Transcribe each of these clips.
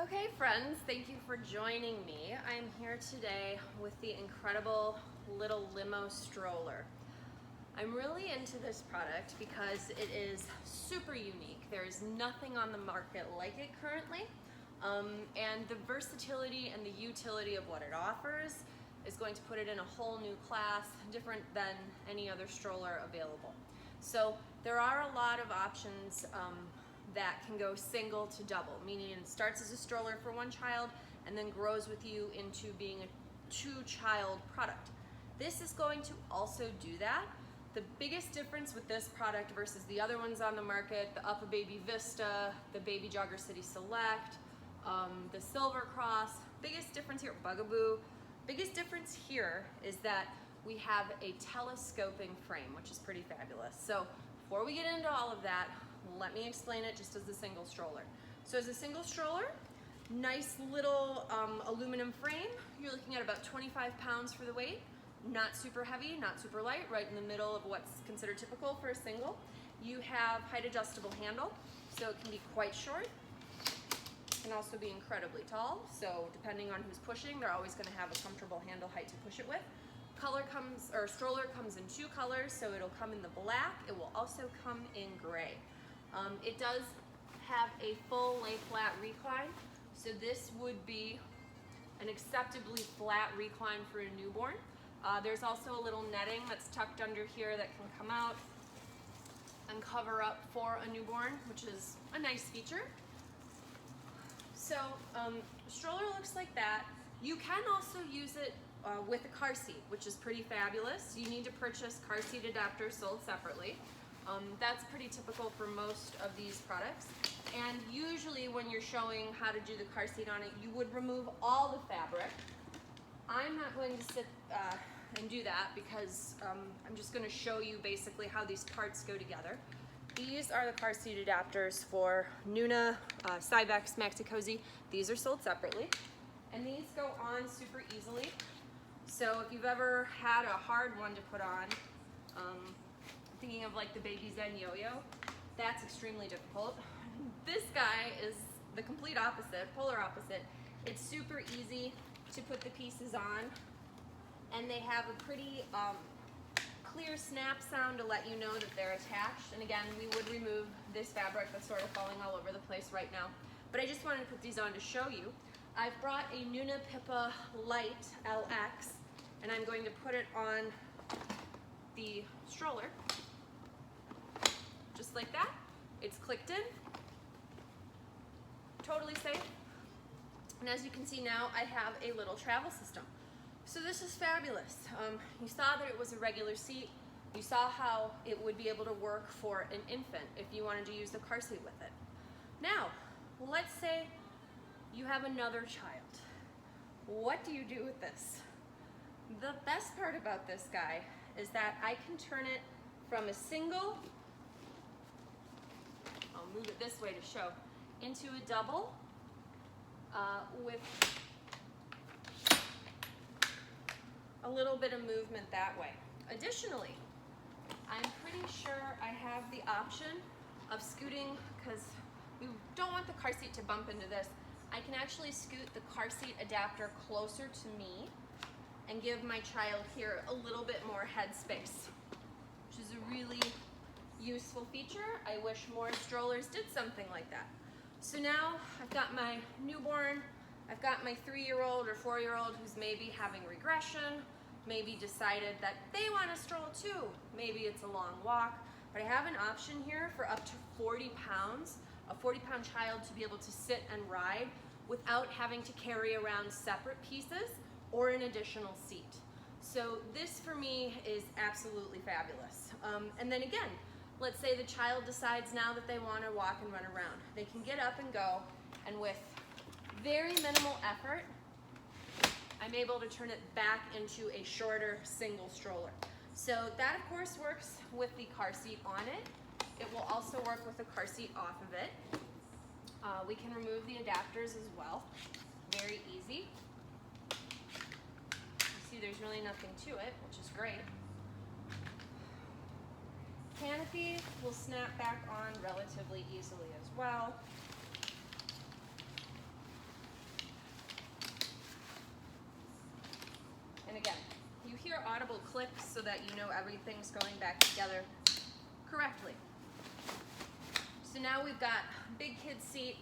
Okay friends, thank you for joining me. I am here today with the incredible little limo stroller. I'm really into this product because it is super unique. There's nothing on the market like it currently, and the versatility and the utility of what it offers is going to put it in a whole new class, different than any other stroller available. So there are a lot of options that can go single to double, meaning it starts as a stroller for one child and then grows with you into being a two-child product. This is going to also do that. The biggest difference with this product versus the other ones on the market, the Upper Baby Vista, the Baby Jogger City Select, the Silver Cross, biggest difference here, Bugaboo, biggest difference here is that we have a telescoping frame, which is pretty fabulous. So before we get into all of that, let me explain it just as a single stroller. So as a single stroller, nice little aluminum frame. You're looking at about 25 pounds for the weight. Not super heavy, not super light, right in the middle of what's considered typical for a single. You have height adjustable handle, so it can be quite short. It can also be incredibly tall, so depending on who's pushing, they're always gonna have a comfortable handle height to push it with. Stroller comes in two colors, so it'll come in the black, it will also come in gray. It does have a full lay flat recline, so this would be an acceptably flat recline for a newborn. There's also a little netting that's tucked under here that can come out and cover up for a newborn, which is a nice feature. So stroller looks like that. You can also use it with a car seat, which is pretty fabulous. You need to purchase car seat adapters sold separately. That's pretty typical for most of these products. And usually when you're showing how to do the car seat on it, you would remove all the fabric. I'm not going to sit and do that because I'm just going to show you basically how these parts go together. These are the car seat adapters for Nuna, Cybex, Maxi Cosi. These are sold separately. And these go on super easily. So if you've ever had a hard one to put on, thinking of like the Baby Zen yo-yo, that's extremely difficult. This guy is the complete opposite, polar opposite. It's super easy to put the pieces on, and they have a pretty clear snap sound to let you know that they're attached. And again, we would remove this fabric that's sort of falling all over the place right now. But I just wanted to put these on to show you. I've brought a Nuna Pippa Light LX, and I'm going to put it on the stroller, just like that. It's clicked in, totally safe. And as you can see now, I have a little travel system. So this is fabulous. You saw that it was a regular seat. You saw how it would be able to work for an infant if you wanted to use the car seat with it. Now, let's say you have another child. What do you do with this? The best part about this guy is that I can turn it from a single, I'll move it this way to show, into a double with a little bit of movement that way. Additionally, I'm pretty sure I have the option of scooting, because we don't want the car seat to bump into this. I can actually scoot the car seat adapter closer to me and give my child here a little bit more head space, which is a really useful feature. I wish more strollers did something like that. So now I've got my newborn, I've got my 3-year-old or 4-year-old who's maybe having regression, maybe decided that they want to stroll too. Maybe it's a long walk, but I have an option here for up to 40 pounds, a 40-pound child to be able to sit and ride without having to carry around separate pieces or an additional seat. So this for me is absolutely fabulous. And then again, let's say the child decides now that they want to walk and run around. They can get up and go, and with very minimal effort, I'm able to turn it back into a shorter single stroller. So that of course works with the car seat on it. It will also work with the car seat off of it. We can remove the adapters as well. Very easy. You see there's really nothing to it, which is great. Canopy will snap back on relatively easily as well. audible clicks so that you know everything's going back together correctly. So now we've got big kid seat,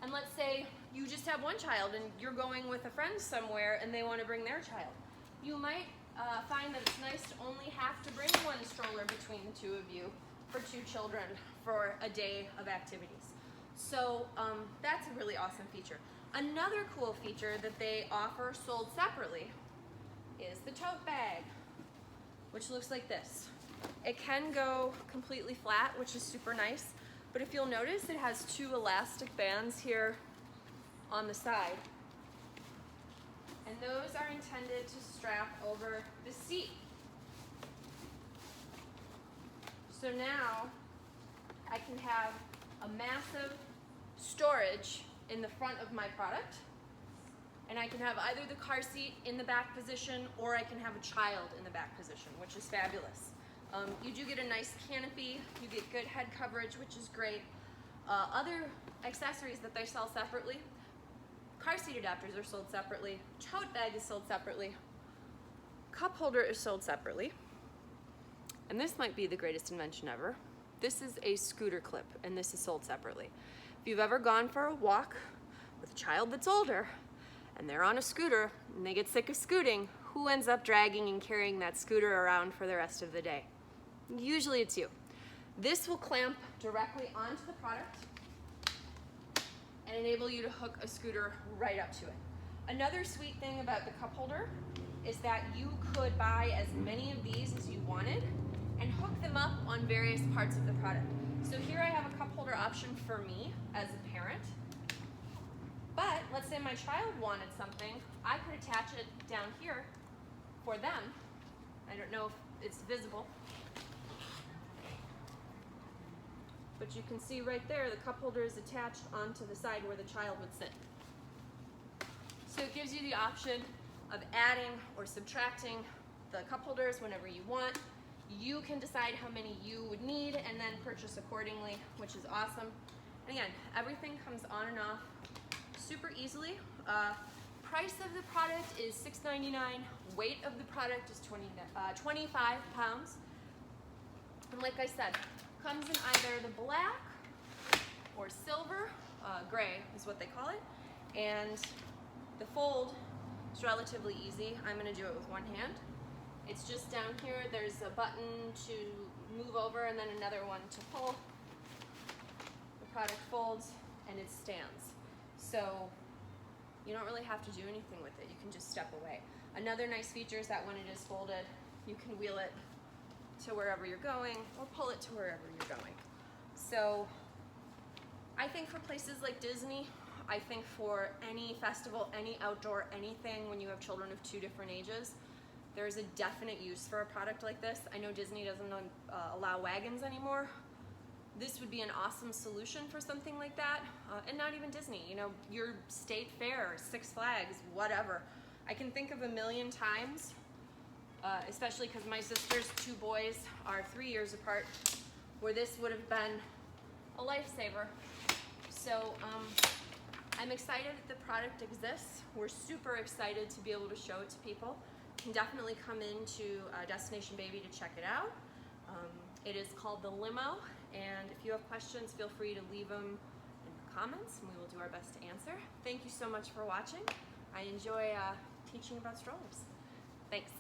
and let's say you just have one child and you're going with a friend somewhere and they want to bring their child. You might find that it's nice to only have to bring one stroller between the two of you for two children for a day of activities. So that's a really awesome feature. Another cool feature that they offer sold separately is the tote bag, which looks like this. It can go completely flat, which is super nice, but if you'll notice, it has two elastic bands here on the side. And those are intended to strap over the seat. So now I can have a massive storage in the front of my product, and I can have either the car seat in the back position or I can have a child in the back position, which is fabulous. You do get a nice canopy, you get good head coverage, which is great. Other accessories that they sell separately, car seat adapters are sold separately, tote bag is sold separately, cup holder is sold separately, and this might be the greatest invention ever. This is a scooter clip, and this is sold separately. If you've ever gone for a walk with a child that's older, and they're on a scooter, and they get sick of scooting, who ends up dragging and carrying that scooter around for the rest of the day? Usually it's you. This will clamp directly onto the product and enable you to hook a scooter right up to it. Another sweet thing about the cup holder is that you could buy as many of these as you wanted and hook them up on various parts of the product. So here I have a cup holder option for me as a parent, but let's say my child wanted something, I could attach it down here for them. I don't know if it's visible, but you can see right there the cup holder is attached onto the side where the child would sit. So it gives you the option of adding or subtracting the cup holders whenever you want. You can decide how many you would need and then purchase accordingly, which is awesome. And again, everything comes on and off super easily. Price of the product is $6.99. Weight of the product is 25 pounds. And like I said, comes in either the black or silver, gray is what they call it. And the fold is relatively easy. I'm gonna do it with one hand. It's just down here, there's a button to move over and then another one to pull. The product folds and it stands. So you don't really have to do anything with it. You can just step away. Another nice feature is that when it is folded, you can wheel it to wherever you're going or pull it to wherever you're going. So I think for places like Disney, I think for any festival, any outdoor, anything when you have children of two different ages, there's a definite use for a product like this. I know Disney doesn't allow wagons anymore. This would be an awesome solution for something like that. And not even Disney, you know, your state fair, Six Flags, whatever. I can think of a million times, especially because my sister's two boys are 3 years apart, where this would have been a lifesaver. So I'm excited that the product exists. We're super excited to be able to show it to people. You can definitely come into Destination Baby to check it out. It is called the Limo, and if you have questions, feel free to leave them in the comments, and we will do our best to answer. Thank you so much for watching. I enjoy teaching about strollers. Thanks.